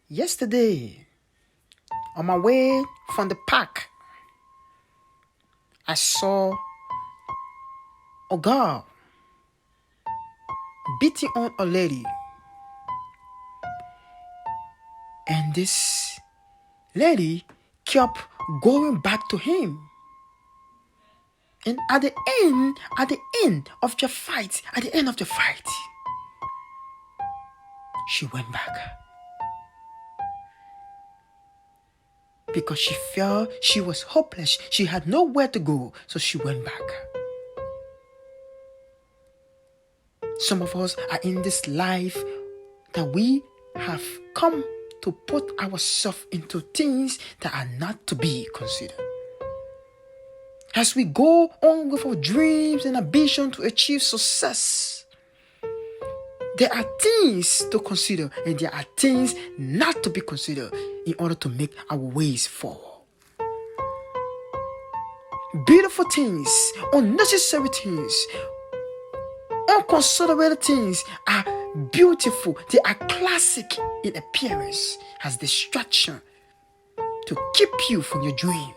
Yesterday, on my way from the park, I saw a girl beating on a lady. And this lady kept going back to him. And at the end of the fight, she went back. Because she felt she was hopeless. She had nowhere to go, so she went back. Some of us are in this life that we have come to put ourselves into things that are not to be considered. As we go on with our dreams and ambition to achieve success, there are things to consider and there are things not to be considered in order to make our ways forward. Beautiful things, unnecessary things, unconsidered things are beautiful. They are classic in appearance as distraction to keep you from your dream.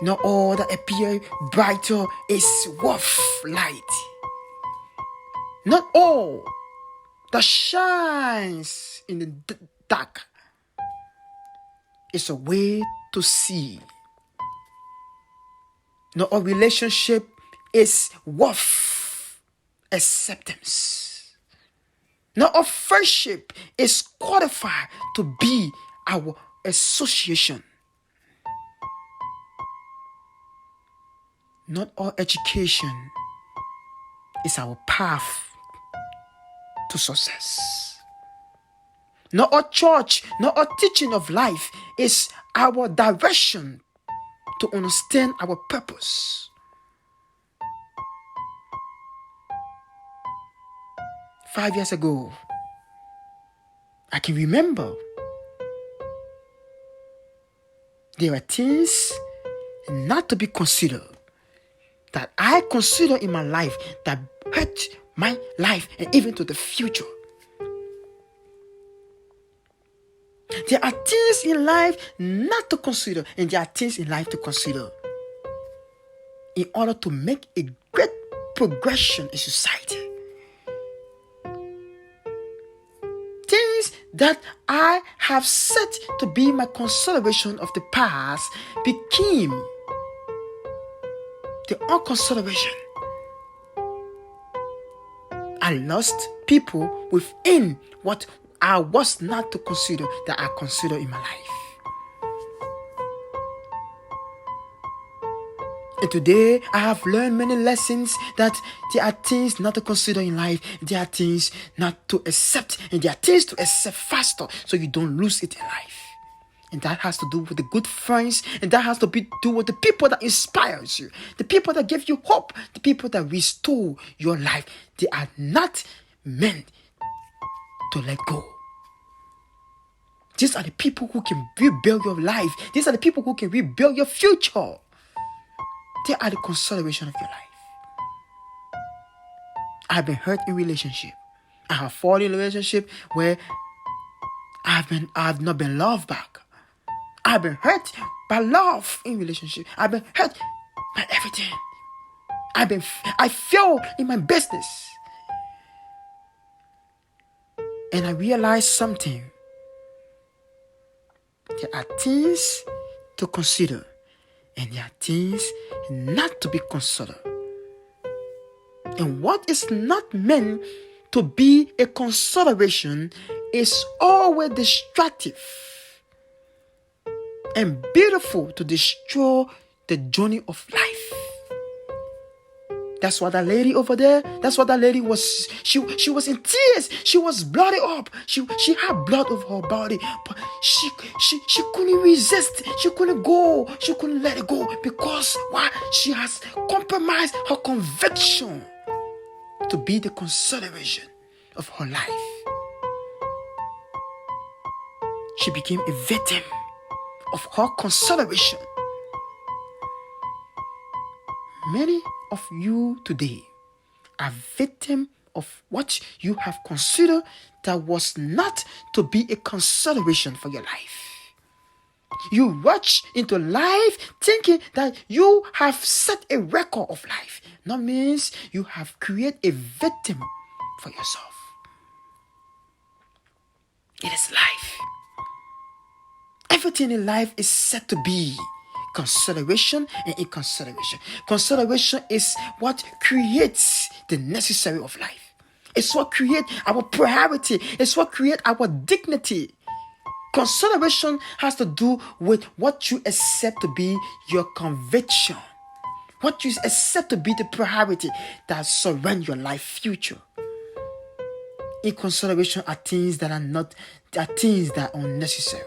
Not all that appear brighter is worth light. Not all that shines in the dark is a way to see. Not all relationship is worth acceptance. Not all friendship is qualified to be our association. Not all education is our path to success. Not all church, not all teaching of life is our direction to understand our purpose. Five years ago, I can remember there are things not to be considered that I consider in my life that hurt my life and even to the future. There are things in life not to consider, and there are things in life to consider in order to make a great progression in society. Things that I have set to be my consideration of the past became the unconsideration. I lost people within what I was not to consider that I consider in my life. And today I have learned many lessons that there are things not to consider in life, there are things not to accept, and there are things to accept faster so you don't lose it in life. And that has to do with the good friends, and that has to do with the people that inspires you, the people that give you hope, the people that restore your life. They are not meant to let go. These are the people who can rebuild your life. These are the people who can rebuild your future. They are the consideration of your life. I've been hurt in relationship. I have fallen in a relationship where I've not been loved back. I've been hurt by love in relationship. I've been hurt by everything. I failed in my business. And I realized something. There are things to consider, and there are things not to be considered. And what is not meant to be a consideration is always destructive and beautiful to destroy the journey of life. That's what that lady over there, that's what that lady was. She was in tears. She was bloody up. She had blood over her body, but she couldn't resist. She couldn't go. She couldn't let it go because why? She has compromised her conviction to be the consideration of her life. She became a victim of her consideration. Many of you today are victim of what you have considered that was not to be a consideration for your life. You rush into life thinking that you have set a record of life. That means you have created a victim for yourself. It is life. Everything in life is set to be consideration and inconsideration. Consideration is what creates the necessary of life. It's what creates our priority. It's what creates our dignity. Consideration has to do with what you accept to be your conviction. What you accept to be the priority that surround your life future. Inconsideration are things that are things that are unnecessary.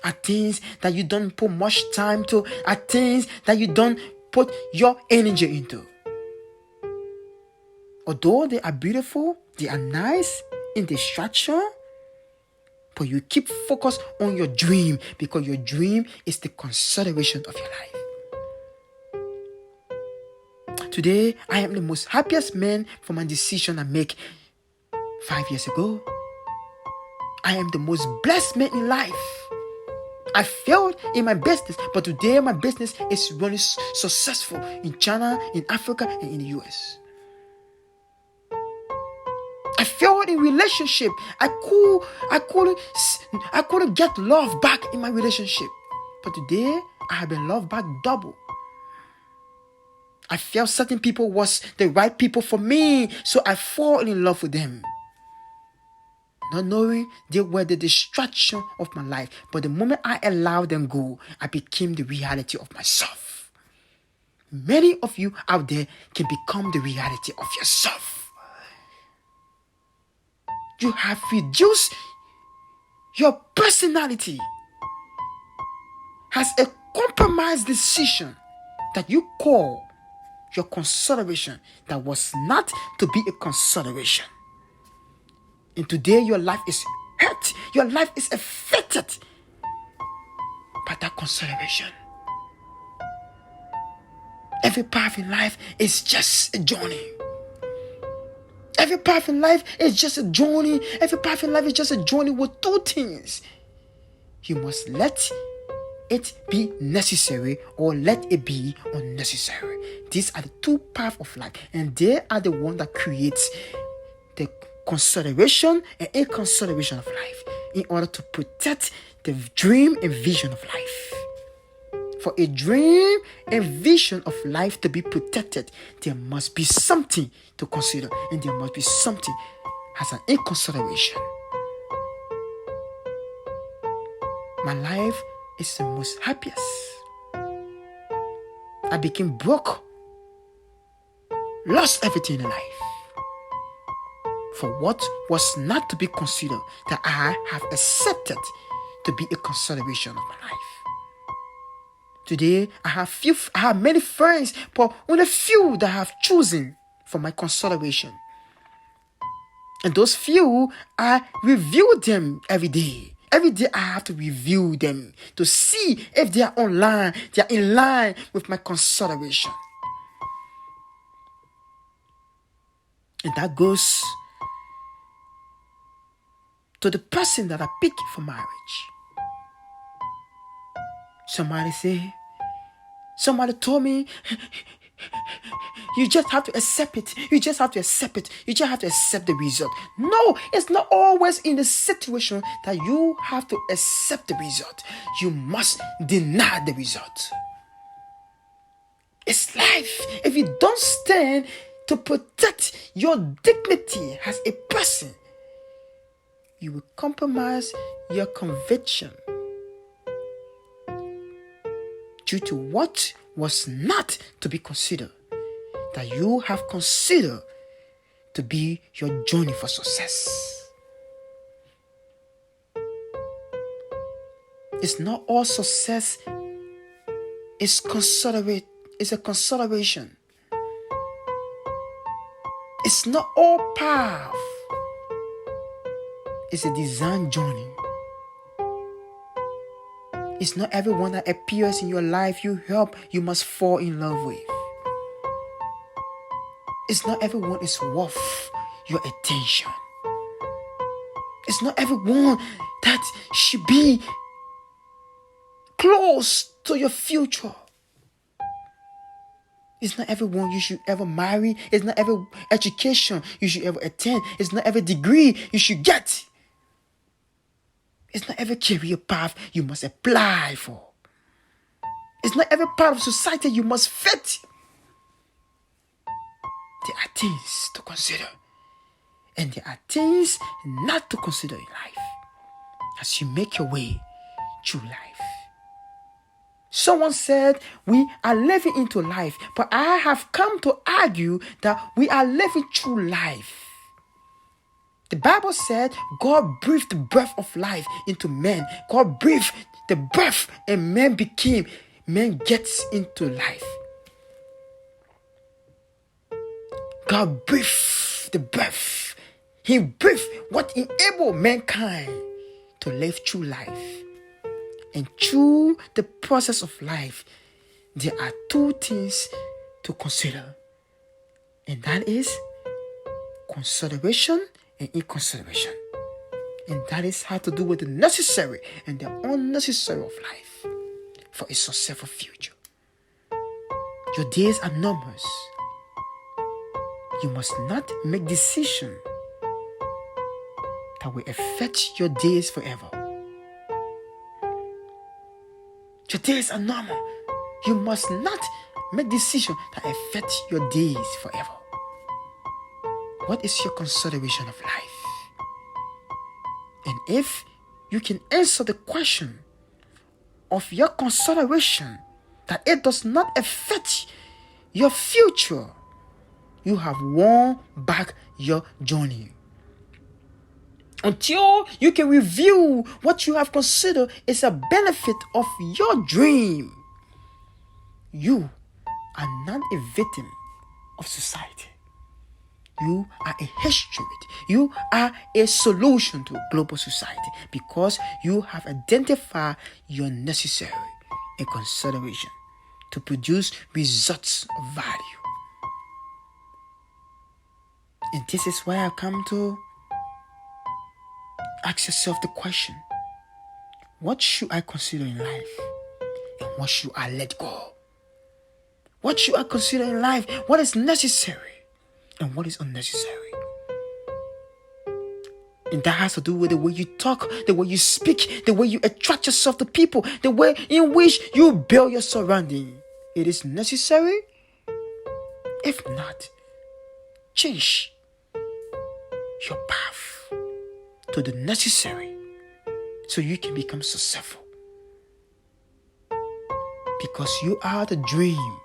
Are things that you don't put much time to. Are things that you don't put your energy into. Although they are beautiful, they are nice in distraction, but you keep focused on your dream because your dream is the consideration of your life. Today, I am the most happiest man for my decision I make 5 years ago. I am the most blessed man in life. I failed in my business, but today my business is really successful in China, in Africa, and in the US. I failed in relationship. I couldn't get love back in my relationship. But today, I have been loved back double. I felt certain people was the right people for me, so I fall in love with them. Not knowing they were the distraction of my life. But the moment I allowed them go, I became the reality of myself. Many of you out there can become the reality of yourself. You have reduced your personality as a compromised decision that you call your consideration that was not to be a consideration. And today your life is hurt. Your life is affected by that consideration. Every path in life is just a journey. Every path in life is just a journey. Every path in life is just a journey with two things. You must let it be necessary or let it be unnecessary. These are the two paths of life, and they are the one that creates the consideration and inconsideration of life in order to protect the dream and vision of life. For a dream and vision of life to be protected, there must be something to consider, and there must be something as an inconsideration. My life is the most happiest. I became broke, lost everything in life for what was not to be considered that I have accepted to be a consideration of my life. Today, I have many friends, but only few that I have chosen for my consideration. And those few, I review them every day. Every day I have to review them to see if they are online, they are in line with my consideration. And that goes to the person that I pick for marriage. Somebody told me, you just have to accept it. You just have to accept it. You just have to accept the result. No, it's not always in the situation that you have to accept the result. You must deny the result. It's life. If you don't stand to protect your dignity as a person, you will compromise your conviction due to what was not to be considered, that you have considered to be your journey for success. It's not all success is considerate. It's a consideration. It's not all path. It's a design journey. It's not everyone that appears in your life you help, you must fall in love with. It's not everyone is worth your attention. It's not everyone that should be close to your future. It's not everyone you should ever marry. It's not every education you should ever attend. It's not every degree you should get. It's not every career path you must apply for. It's not every part of society you must fit. There are things to consider. And there are things not to consider in life as you make your way through life. Someone said we are living into life, but I have come to argue that we are living through life. The Bible said God breathed the breath of life into men. God breathed the breath and man gets into life. God breathed the breath. He breathed what enabled mankind to live through life. And through the process of life, there are two things to consider. And that is consideration and inconsideration. And that is how to do with the necessary and the unnecessary of life for a successful future. Your days are numbers. You must not make decisions that will affect your days forever. Your days are normal. You must not make decisions that affect your days forever. What is your consideration of life? And if you can answer the question of your consideration that it does not affect your future, you have won back your journey. Until you can review what you have considered is a benefit of your dream, you are not a victim of society. You are a history. You are a solution to global society because you have identified your necessary and consideration to produce results of value. And this is why I've come to ask yourself the question, what should I consider in life? And what should I let go? What should I consider in life? What is necessary? And what is unnecessary? And that has to do with the way you talk, the way you speak, the way you attract yourself to people, the way in which you build your surrounding. It is necessary. If not, change your path to the necessary so you can become successful. Because you are the dream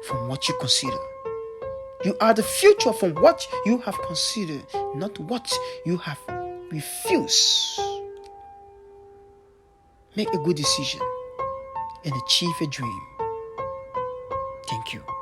from what you consider. You are the future from what you have considered, not what you have refused. Make a good decision and achieve a dream. Thank you.